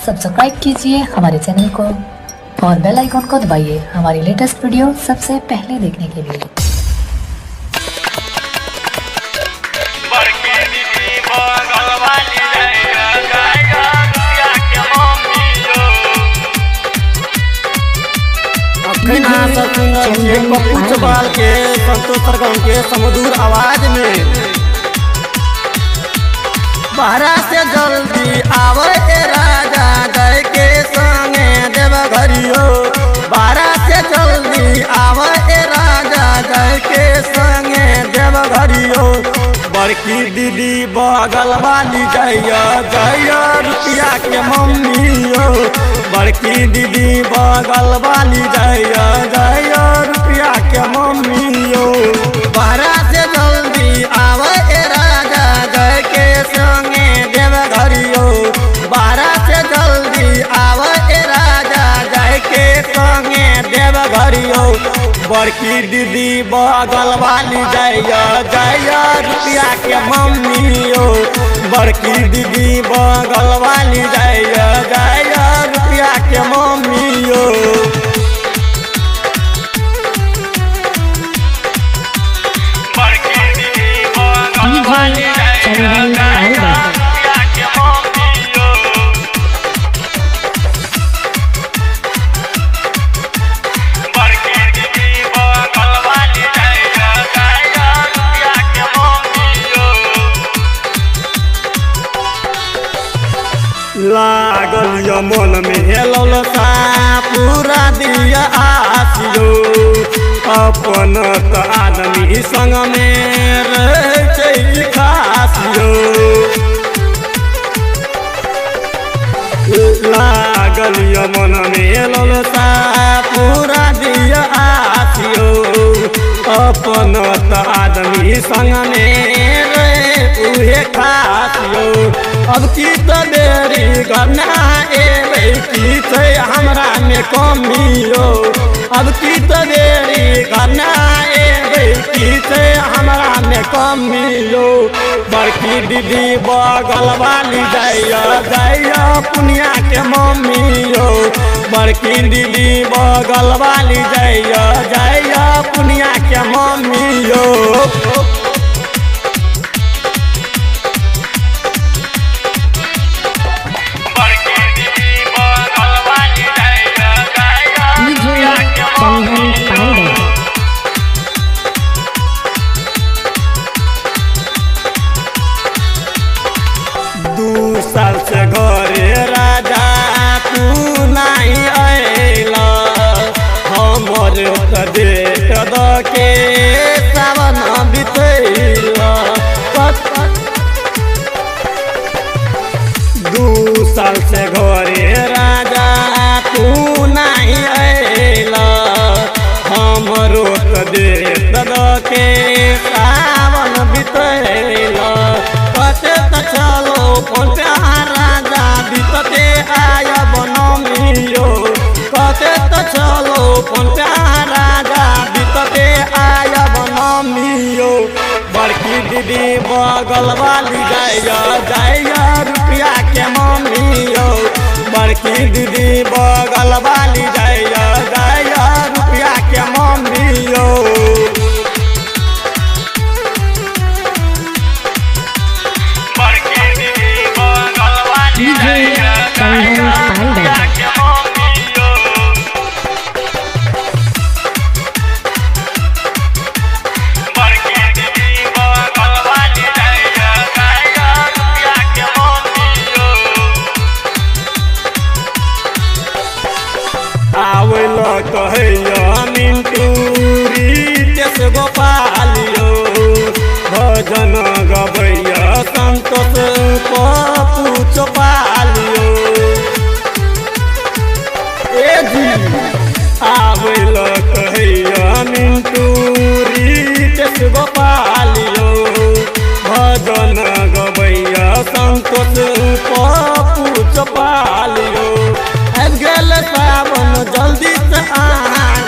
Subscribe कीजिए हमारे channel को और बेल आइकन को दबाइए हमारी लेटेस्ट वीडियो सबसे पहले देखने के लिए। के संतोष सरगम के समधुर आवाज में बाहरा से जल्दी आवे के राजा जय के संगे देव घरियो। बाहरा से जल्दी आवे के राजा जय के संगे देव घरियो। बड़की दीदी बगल वाली जइया जइया रुपया के मम्मियो। बड़की दीदी बगल वाली जइया जइया रुपया के मम्मियो। बाहरा से जल्दी आवे के राजा जय के संगे देव घरियो। बाहरा से जल्दी आवे के राजा जय के संगे देव घरियो। बड़की दीदी बगल वाली जइया जइया रुपया के मम्मियो। बड़की दीदी बगल वाली जइया जइया रुपया के मम्मियो। लागल यो मन में हेलौल सा पूरा दिया आसियो। अपन त आदमी संग में रहे छै खासियो। लागल यो मन में हेलौल सा पूरा दिया आसियो। अपन त आदमी संग में रहे उहे खासियो। अब की तो देरी करना एबे की छै हमरा में कमियो। अब की तो देरी करना एबे की छै हमरा में कमियो। बड़की दीदी बगल वाली जइया जइया पुनिया के मम्मियो। बड़की दीदी बगल वाली जइया जइया पुनिया के मम्मियो। दू साल से घरे राजा तू नहीं अइला। हमर देख द के सावन बितैला। 2 साल से घरे राजा तू नहीं अइला। हमरो देख द के सावन बितैला। कते त चलो कोन राजा बीतते आय बनमियो। कते त चलो कोन राजा बीतते आय बनमियो। बड़की दीदी बगल वाली जइया जइया रुपया के मम्मियो। बड़की दीदी बगल वाली जइया जइया रुपया के मम्मियो। आवल कहैया मिंटू रितेश गोपालियो। भजन गबैया संतोष पप्पू चौपालियो। ए जी आवल कहैया मिंटू रितेश गोपालियो। भजन गबैया संतोष पप्पू चौपालियो। गेल सावन जल्दी से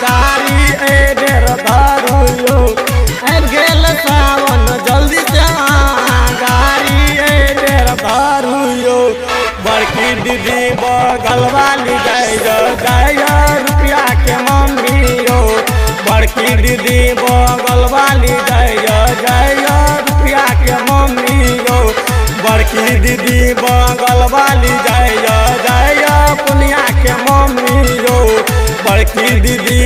गाड़ी ए बेर धरुयो। गेल सावन जल्दी से गाड़ी ए बेर धरुयो। बड़की दीदी बगल वाली जय रुपया के मम्मी हो। बड़की दीदी बगल वाली जय रुपया के मम्मी हो। बड़की दीदी बगल वाली जय पुनिया के मम्मी हो। बड़की दीदी